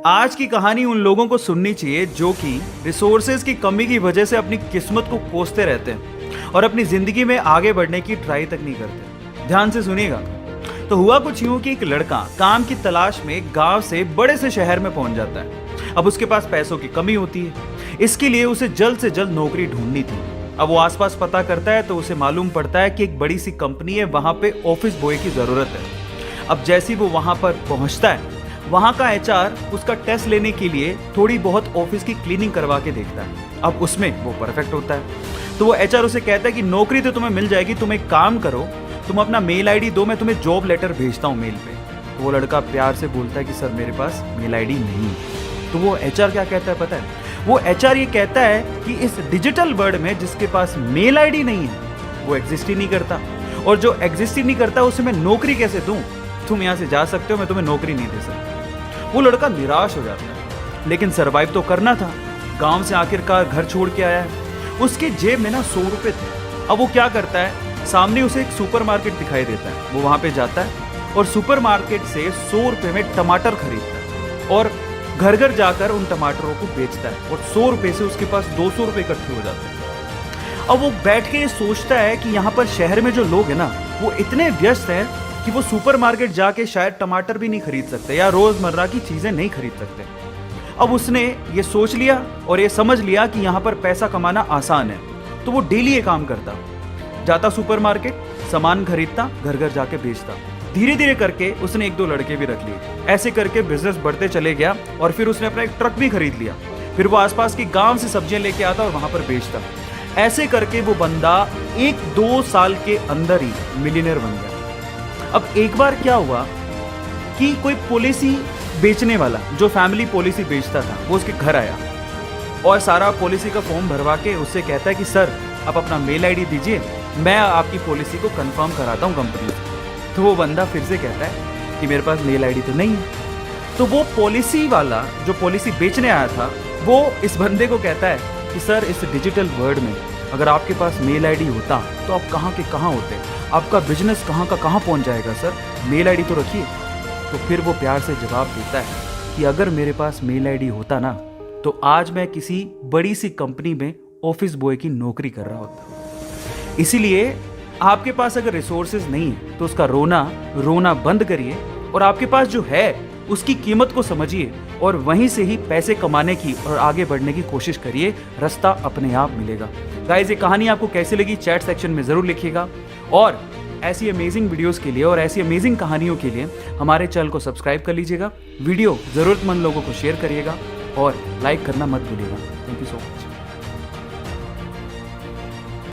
आज की कहानी उन लोगों को सुननी चाहिए जो कि रिसोर्सेज की कमी की वजह से अपनी किस्मत को कोसते रहते हैं और अपनी जिंदगी में आगे बढ़ने की ट्राई तक नहीं करते। ध्यान से सुनिएगा। तो हुआ कुछ यूं कि एक लड़का काम की तलाश में गांव से बड़े से शहर में पहुंच जाता है। अब उसके पास पैसों की कमी होती है, इसके लिए उसे जल्द से जल्द नौकरी ढूंढनी थी। अब वो आसपास पता करता है तो उसे मालूम पड़ता है कि एक बड़ी सी कंपनी है, वहां पे ऑफिस बॉय की जरूरत है। अब जैसे ही वो वहां पर पहुंचता है, वहां का एचआर उसका टेस्ट लेने के लिए थोड़ी बहुत ऑफिस की क्लीनिंग करवा के देखता है। अब उसमें वो परफेक्ट होता है तो वो एचआर उसे कहता है कि नौकरी तो तुम्हें मिल जाएगी, तुम एक काम करो, तुम अपना मेल आईडी दो, मैं तुम्हें जॉब लेटर भेजता हूँ मेल पे। तो वो लड़का प्यार से बोलता है कि सर मेरे पास मेल आईडी नहीं है। तो वो एचआर क्या कहता है पता है? वो एचआर ये कहता है कि इस डिजिटल वर्ल्ड में जिसके पास मेल आईडी नहीं है वो एग्जिस्ट ही नहीं करता, और जो एग्जिस्ट ही नहीं करता उसे मैं नौकरी कैसे दूं? तुम यहाँ से जा सकते हो, मैं तुम्हें नौकरी नहीं दे सकता। वो लड़का निराश हो जाता है, लेकिन सरवाइव तो करना था। गांव से आखिरकार घर छोड़ के आया है, उसके जेब में ना 100 रुपए थे। अब वो क्या करता है, सामने उसे एक सुपरमार्केट दिखाई देता है। वो वहां पे जाता है और सुपरमार्केट से 100 रुपए में टमाटर खरीदता है और घर घर जाकर उन टमाटरों को बेचता है, और 100 रुपए से उसके पास 200 रुपए इकट्ठे हो जाते हैं। अब वो बैठ के सोचता है कि यहाँ पर शहर में जो लोग हैं ना, वो इतने व्यस्त हैं कि वो सुपरमार्केट जाके शायद टमाटर भी नहीं खरीद सकते या रोजमर्रा की चीजें नहीं खरीद सकते। अब उसने ये सोच लिया और ये समझ लिया कि यहाँ पर पैसा कमाना आसान है, तो वो डेली ये काम करता, जाता सुपरमार्केट, सामान खरीदता, घर घर जाके बेचता। धीरे धीरे करके उसने 1-2 लड़के भी रख लिए। ऐसे करके बिजनेस बढ़ते चले गया और फिर उसने अपना एक ट्रक भी खरीद लिया। फिर वो आसपास के गांव से सब्जियां लेके आता और वहां पर बेचता। ऐसे करके वो बंदा 1-2 साल के अंदर ही मिलियनेयर बन गया। अब एक बार क्या हुआ कि कोई पॉलिसी बेचने वाला जो फैमिली पॉलिसी बेचता था वो उसके घर आया और सारा पॉलिसी का फॉर्म भरवा के उससे कहता है कि सर आप अपना मेल आईडी दीजिए, मैं आपकी पॉलिसी को कंफर्म कराता हूँ कंपनी से। तो वो बंदा फिर से कहता है कि मेरे पास मेल आईडी तो नहीं है। तो वो पॉलिसी वाला जो पॉलिसी बेचने आया था वो इस बंदे को कहता है कि सर इस डिजिटल वर्ल्ड में अगर आपके पास मेल आईडी होता तो आप कहाँ के कहाँ होते, आपका बिजनेस कहाँ का कहाँ पहुँच जाएगा सर, मेल आईडी तो रखिए। तो फिर वो प्यार से जवाब देता है कि अगर मेरे पास मेल आईडी होता ना तो आज मैं किसी बड़ी सी कंपनी में ऑफिस बॉय की नौकरी कर रहा होता। इसीलिए आपके पास अगर रिसोर्सेज नहीं है तो उसका रोना बंद करिए और आपके पास जो है उसकी कीमत को समझिए और वहीं से ही पैसे कमाने की और आगे बढ़ने की कोशिश करिए, रास्ता अपने आप मिलेगा। गाइस, ये कहानी आपको कैसी लगी चैट सेक्शन में जरूर लिखिएगा, और ऐसी अमेजिंग वीडियोस के लिए और ऐसी अमेजिंग कहानियों के लिए हमारे चैनल को सब्सक्राइब कर लीजिएगा। वीडियो जरूरतमंद लोगों को शेयर करिएगा और लाइक करना मत भूलिएगा। Thank you so much.